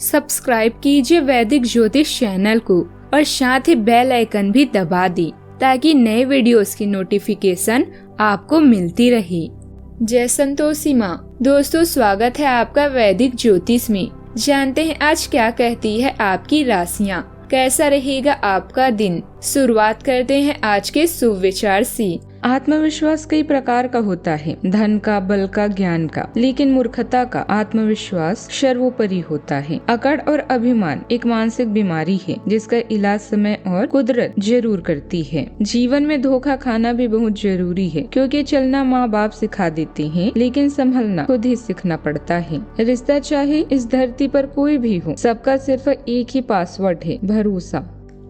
Subscribe कीजिए वैदिक ज्योतिष चैनल को और साथ ही बेल आइकन भी दबा दी ताकि नए वीडियोस की नोटिफिकेशन आपको मिलती रहे। जय संतोषी माँ। दोस्तों, स्वागत है आपका वैदिक ज्योतिष में। जानते हैं आज क्या कहती है आपकी राशियाँ, कैसा रहेगा आपका दिन। शुरुआत करते हैं आज के शुभ विचार से। आत्मविश्वास कई प्रकार का होता है, धन का, बल का, ज्ञान का, लेकिन मूर्खता का आत्मविश्वास सर्वोपरि होता है। अकड़ और अभिमान एक मानसिक बीमारी है जिसका इलाज समय और कुदरत जरूर करती है। जीवन में धोखा खाना भी बहुत जरूरी है क्योंकि चलना माँ बाप सिखा देते हैं, लेकिन संभलना खुद ही सीखना पड़ता है। रिश्ता चाहे इस धरती पर कोई भी हो, सबका सिर्फ एक ही पासवर्ड है, भरोसा।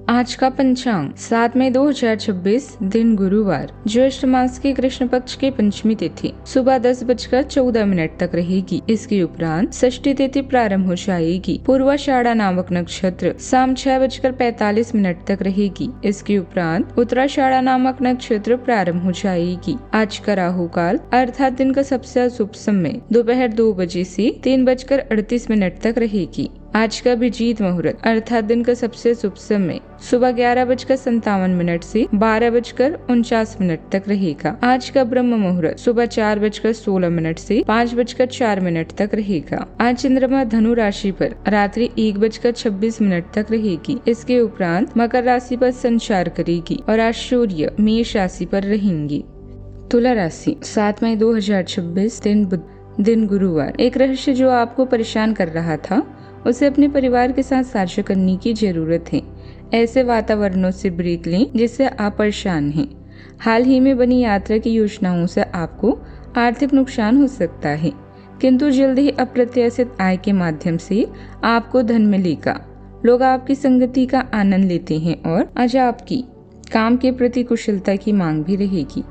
आज का पंचांग 7 मई 2026, दिन गुरुवार, ज्येष्ठ मास की कृष्ण पक्ष की पंचमी तिथि सुबह 10:14 तक रहेगी। इसके उपरांत षष्ठी तिथि प्रारंभ हो जाएगी। पूर्वाषाढ़ा नामक नक्षत्र शाम 6:45 तक रहेगी। इसके उपरांत उत्तराषाढ़ा नामक नक्षत्र प्रारंभ हो जाएगी। आज का राहु काल अर्थात दिन का सबसे अशुभ समय दोपहर 2 बजे से 3:38 तक रहेगी। आज का अभिजीत मुहूर्त अर्थात दिन का सबसे शुभ समय सुबह 11:57 से 12:49 तक रहेगा। आज का ब्रह्म मुहूर्त सुबह 4:16 से 5:04 तक रहेगा। आज चंद्रमा धनु राशि पर रात्रि 1:26 तक रहेगी। इसके उपरांत मकर राशि पर संचार करेगी और आज सूर्य मेष राशि पर रहेंगी। तुला राशि 7 मई 2026, दिन गुरुवार। एक रहस्य जो आपको परेशान कर रहा था उसे अपने परिवार के साथ साझा करने की जरूरत है। ऐसे वातावरणों से ब्रेक लें जिससे आप परेशान हैं। हाल ही में बनी यात्रा की योजनाओं से आपको आर्थिक नुकसान हो सकता है, किंतु जल्द ही अप्रत्याशित आय के माध्यम से आपको धन मिलेगा। लोग आपकी संगति का आनंद लेते हैं और आज आपकी काम के प्रति कुशलता की मांग भी रहेगी।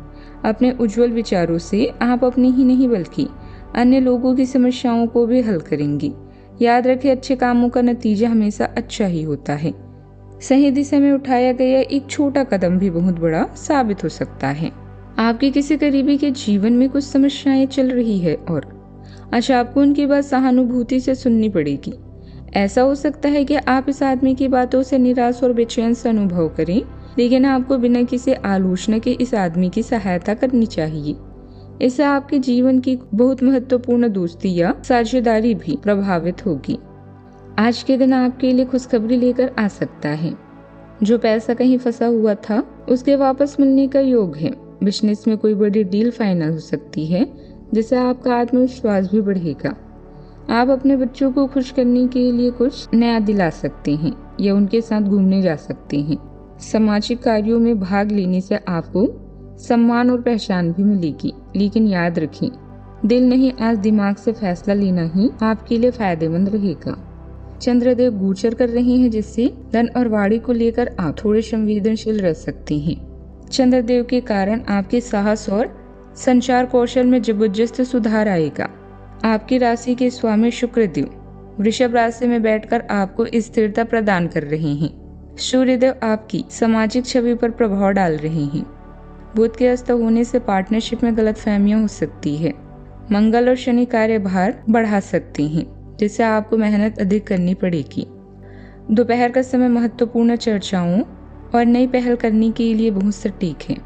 अपने उज्जवल विचारों से आप अपनी ही नहीं बल्कि अन्य लोगों की समस्याओं को भी हल करेंगी। याद रखें, अच्छे कामों का नतीजा हमेशा अच्छा ही होता है। सही दिशा में उठाया गया एक छोटा कदम भी बहुत बड़ा साबित हो सकता है। आपके किसी करीबी के जीवन में कुछ समस्याएं चल रही है और आज आपको उनकी बात सहानुभूति से सुननी पड़ेगी। ऐसा हो सकता है कि आप इस आदमी की बातों से निराश और बेचैन से अनुभव करें, लेकिन आपको बिना किसी आलोचना के इस आदमी की सहायता करनी चाहिए। इससे आपके जीवन की बहुत महत्वपूर्ण दोस्ती या साझेदारी भी प्रभावित होगी। आज के दिन आपके लिए खुशखबरी लेकर आ सकता है। जो पैसा कहीं फंसा हुआ था उसके वापस मिलने का योग है। बिजनेस में कोई बड़ी डील फाइनल हो सकती है जिससे आपका आत्मविश्वास भी बढ़ेगा। आप अपने बच्चों को खुश करने के लिए कुछ नया दिला सकते हैं या उनके साथ घूमने जा सकते हैं। सामाजिक कार्यों में भाग लेने से आपको सम्मान और पहचान भी मिलेगी, लेकिन याद रखें, दिल नहीं आज दिमाग से फैसला लेना ही आपके लिए फायदेमंद रहेगा। चंद्रदेव गोचर कर रहे हैं जिससे धन और वाणी को लेकर आप थोड़े संवेदनशील रह सकते हैं। चंद्रदेव के कारण आपके साहस और संचार कौशल में जबरदस्त सुधार आएगा। आपकी राशि के स्वामी शुक्रदेव वृषभ राशि में बैठकर आपको स्थिरता प्रदान कर रहे हैं। सूर्यदेव आपकी सामाजिक छवि पर प्रभाव डाल रहे हैं। बुध के अस्त होने से पार्टनरशिप में गलतफहमियां हो सकती है। मंगल और शनि कार्यभार बढ़ा सकते हैं जिससे आपको मेहनत अधिक करनी पड़ेगी। दोपहर का समय महत्वपूर्ण चर्चाओं और नई पहल करने के लिए बहुत सटीक है।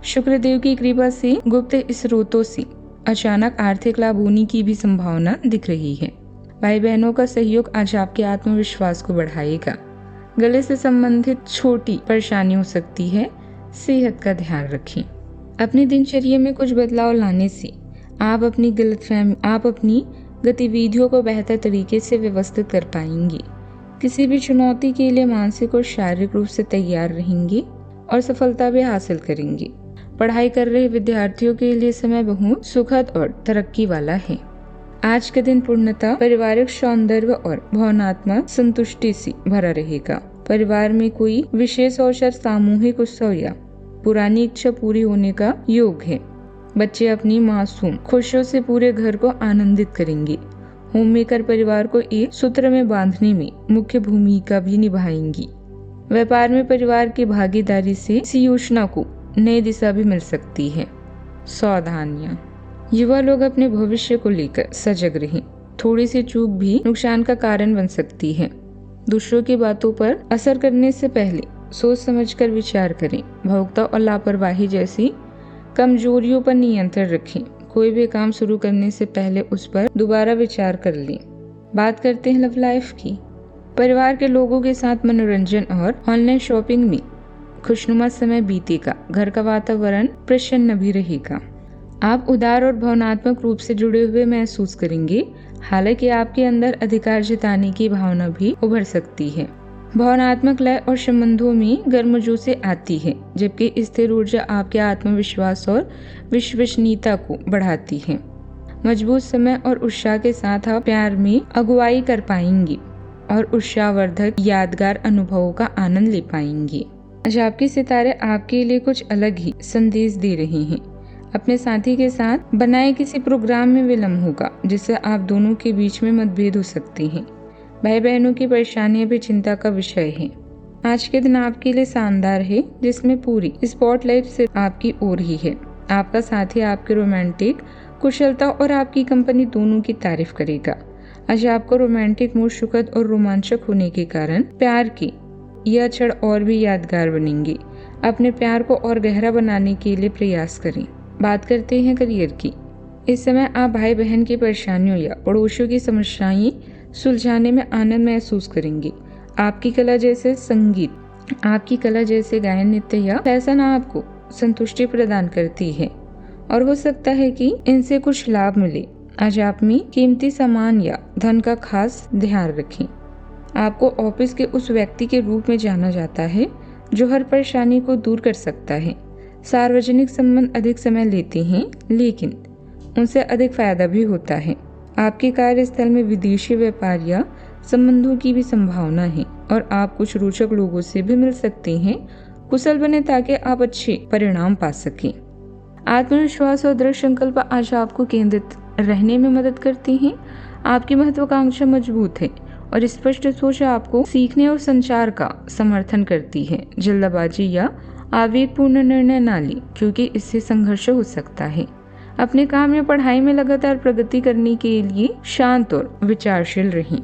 शुक्रदेव की कृपा से गुप्त स्रोतों से अचानक आर्थिक लाभ होने की भी संभावना दिख रही है। भाई बहनों का सहयोग आज आपके आत्मविश्वास को बढ़ाएगा। गले से संबंधित छोटी परेशानी हो सकती है, सेहत का ध्यान रखें। अपनी दिनचर्या में कुछ बदलाव लाने से आप अपनी गतिविधियों को बेहतर तरीके से व्यवस्थित कर पाएंगे। किसी भी चुनौती के लिए मानसिक और शारीरिक रूप से तैयार रहेंगे और सफलता भी हासिल करेंगे। पढ़ाई कर रहे विद्यार्थियों के लिए समय बहुत सुखद और तरक्की वाला है। आज के दिन पूर्णतः पारिवारिक सौंदर्य और भावनात्मक संतुष्टि से भरा रहेगा। परिवार में कोई विशेष अवसर, सामूहिक उत्सव या पुरानी इच्छा पूरी होने का योग है। बच्चे अपनी मासूम खुशियों से पूरे घर को आनंदित करेंगे। होम मेकर परिवार को एक सूत्र में बांधने में मुख्य भूमिका भी निभाएंगी। व्यापार में परिवार की भागीदारी से इस योजना को नई दिशा भी मिल सकती है। सावधानियां। युवा लोग अपने भविष्य को लेकर सजग रहें। थोड़ी सी चूक भी नुकसान का कारण बन सकती है। दूसरों की बातों पर असर करने से पहले सोच समझकर विचार करें। भौकता और लापरवाही जैसी कमजोरियों पर नियंत्रण रखें। कोई भी काम शुरू करने से पहले उस पर दोबारा विचार कर लें। बात करते हैं लव लाइफ की। परिवार के लोगों के साथ मनोरंजन और ऑनलाइन शॉपिंग में खुशनुमा समय बीतेगा। घर का वातावरण प्रसन्न भी रहेगा। आप उदार और भावनात्मक रूप से जुड़े हुए महसूस करेंगे। हालांकि आपके अंदर अधिकार जताने की भावना भी उभर सकती है। भावनात्मक लय और संबंधों में गर्मजोशी आती है, जबकि स्थिर ऊर्जा आपके आत्मविश्वास और विश्वसनीयता को बढ़ाती है। मजबूत समय और उत्साह के साथ आप प्यार में अगुवाई कर पाएंगे और उत्साहवर्धक यादगार अनुभवों का आनंद ले पाएंगे। आज आपके सितारे आपके लिए कुछ अलग ही संदेश दे रहे हैं। अपने साथी के साथ बनाए किसी प्रोग्राम में विलम्ब होगा, जिससे आप दोनों के बीच में मतभेद हो सकते हैं। भाई बहनों की परेशानियां भी चिंता का विषय है। आज के दिन आपके लिए शानदार है, जिसमें पूरी स्पॉटलाइट सिर्फ आपकी ओर ही है। आपका साथी आपके रोमांटिक कुशलता और आपकी कंपनी दोनों की तारीफ करेगा। आज आपको रोमांटिक मूड सुखद और रोमांचक होने के कारण प्यार की यह क्षण और भी यादगार बनेंगे। अपने प्यार को और गहरा बनाने के लिए प्रयास करें। बात करते हैं करियर की। इस समय आप भाई बहन की परेशानियों या पड़ोसियों की समस्याएं सुलझाने में आनंद महसूस करेंगे। आपकी कला जैसे गायन, नृत्य या फैशन आपको संतुष्टि प्रदान करती है और हो सकता है कि इनसे कुछ लाभ मिले। आज आप में कीमती सामान या धन का खास ध्यान रखें। आपको ऑफिस के उस व्यक्ति के रूप में जाना जाता है जो हर परेशानी को दूर कर सकता है। सार्वजनिक संबंध अधिक समय लेते हैं, लेकिन उनसे अधिक फायदा भी होता है। आपके कार्यस्थल में विदेशी व्यापार या संबंधों की भी संभावना है और आप कुछ रोचक लोगों से भी मिल सकते हैं। कुशल बने ताकि आप अच्छे परिणाम पा सकें। आत्मविश्वास और दृढ़ संकल्प आज आपको केंद्रित रहने में मदद करती हैं। आपकी महत्वाकांक्षा मजबूत है और स्पष्ट सोच आपको सीखने और संचार का समर्थन करती है। जल्दबाजी या आवेगपूर्ण निर्णय न लें, क्योंकि इससे संघर्ष हो सकता है। अपने काम या पढ़ाई में लगातार प्रगति करने के लिए शांत और विचारशील रहें।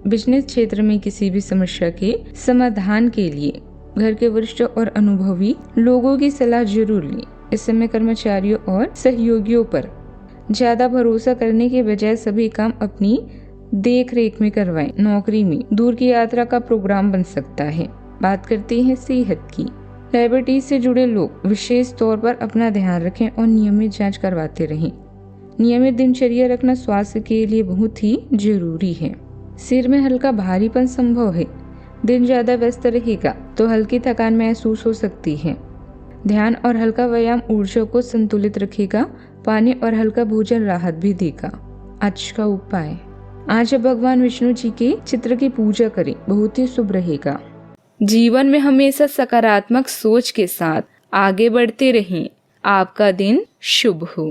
बिजनेस क्षेत्र में किसी भी समस्या के समाधान के लिए घर के वरिष्ठ और अनुभवी लोगों की सलाह जरूर लें। इस समय कर्मचारियों और सहयोगियों पर ज्यादा भरोसा करने के बजाय सभी काम अपनी देख रेख में करवाएं। नौकरी में दूर की यात्रा का प्रोग्राम बन सकता है। बात करते हैं सेहत की। डायबिटीज से जुड़े लोग विशेष तौर पर अपना ध्यान रखें और नियमित जांच करवाते रहें। नियमित दिनचर्या रखना स्वास्थ्य के लिए बहुत ही जरूरी है। सिर में हल्का भारीपन संभव है। दिन ज्यादा व्यस्त रहेगा तो हल्की थकान महसूस हो सकती है। ध्यान और हल्का व्यायाम ऊर्जा को संतुलित रखेगा। पानी और हल्का भोजन राहत भी देगा। आज का उपाय, आज भगवान विष्णु जी के चित्र की पूजा करें, बहुत ही शुभ रहेगा। जीवन में हमेशा सकारात्मक सोच के साथ आगे बढ़ते रहें। आपका दिन शुभ हो।